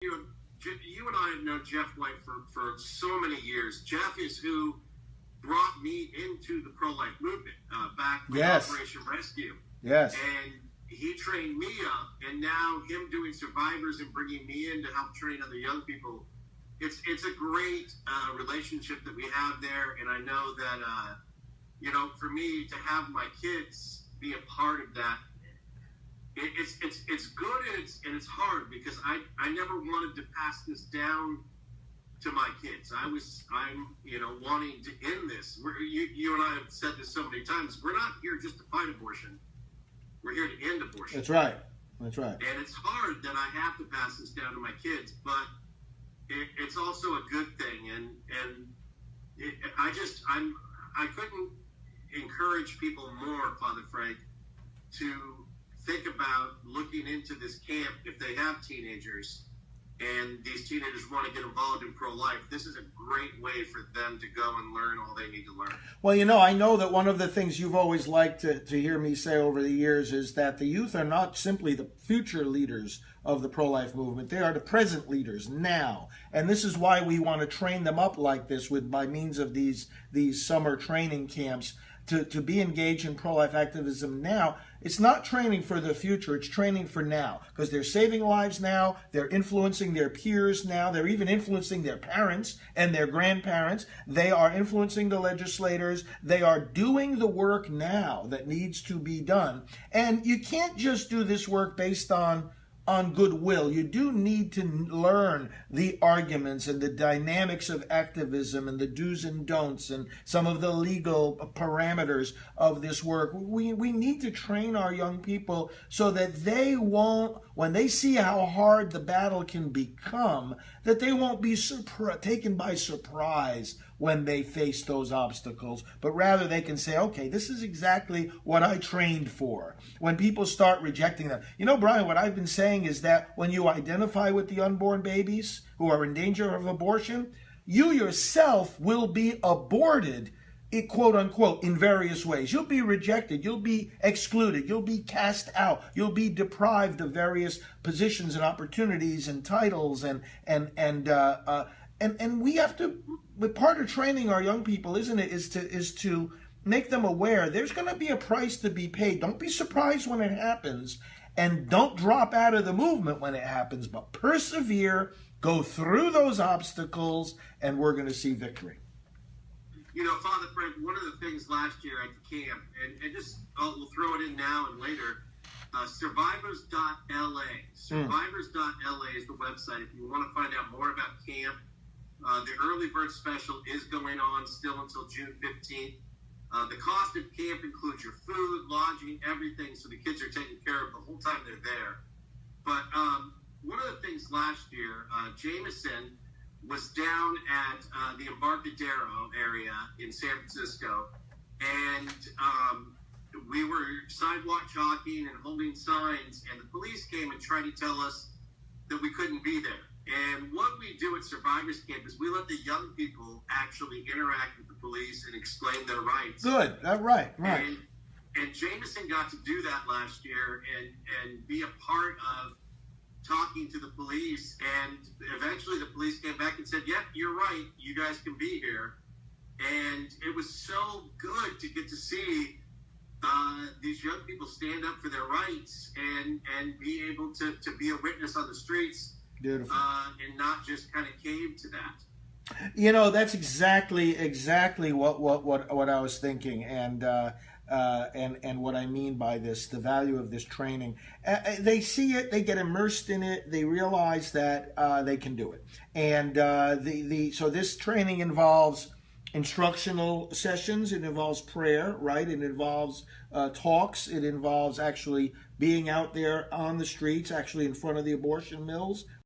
You and I have known Jeff White for so many years. Jeff is who brought me into the pro-life movement back with Yes. Operation Rescue. Yes. And he trained me up, and now him doing survivors and bringing me in to help train other young people. It's a great relationship that we have there, and I know that for me to have my kids be a part of that, it's good and it's hard because I never wanted to pass this down to my kids. I'm wanting to end this. You and I have said this so many times. We're not here just to fight abortion. We're here to end abortion. That's right. And it's hard that I have to pass this down to my kids, but it's also a good thing. And I couldn't encourage people more, Father Frank, to think about looking into this camp if they have teenagers and these teenagers want to get involved in pro-life. This is a great way for them to go and learn all they need to learn. Well, I know that one of the things you've always liked to hear me say over the years is that the youth are not simply the future leaders of the pro-life movement. They are the present leaders now. And this is why we want to train them up like this by means of these summer training camps to be engaged in pro-life activism now. It's not training for the future, it's training for now, because they're saving lives now, they're influencing their peers now, they're even influencing their parents and their grandparents, they are influencing the legislators, they are doing the work now that needs to be done. And you can't just do this work based on goodwill. You do need to learn the arguments and the dynamics of activism and the do's and don'ts and some of the legal parameters of this work. We need to train our young people so that they won't, when they see how hard the battle can become, that they won't be taken by surprise when they face those obstacles, but rather they can say, okay, this is exactly what I trained for. When people start rejecting them. Bryan, what I've been saying is that when you identify with the unborn babies who are in danger of abortion, you yourself will be aborted, quote unquote, in various ways. You'll be rejected, you'll be excluded, you'll be cast out, you'll be deprived of various positions and opportunities and titles and we have to, part of training our young people, isn't it, is to make them aware there's going to be a price to be paid. Don't be surprised when it happens, and don't drop out of the movement when it happens, but persevere, go through those obstacles, and we're going to see victory. Father Frank, one of the things last year at the camp, and just we'll throw it in now and later, survivors.la. Survivors.la is the website if you want to find out more about camp. The early bird special is going on still until June 15th. The cost of camp includes your food, lodging, everything, so the kids are taken care of the whole time they're there. But one of the things last year, Jameson was down at the Embarcadero area in San Francisco, and we were sidewalk jogging and holding signs, and the police came and tried to tell us that we couldn't be there. And what we do at Survivors Camp is we let the young people actually interact with the police and explain their rights. Good. Right. And Jameson got to do that last year and be a part of talking to the police. And eventually the police came back and said, yep, you're right. You guys can be here. And it was so good to get to see these young people stand up for their rights and be able to be a witness on the streets. Beautiful. And not just kind of cave to that. That's exactly what I was thinking, and what I mean by this, the value of this training. They see it, they get immersed in it, they realize that they can do it, and so this training involves instructional sessions, it involves prayer, right? It involves talks, it involves actually being out there on the streets, actually in front of the abortion mills,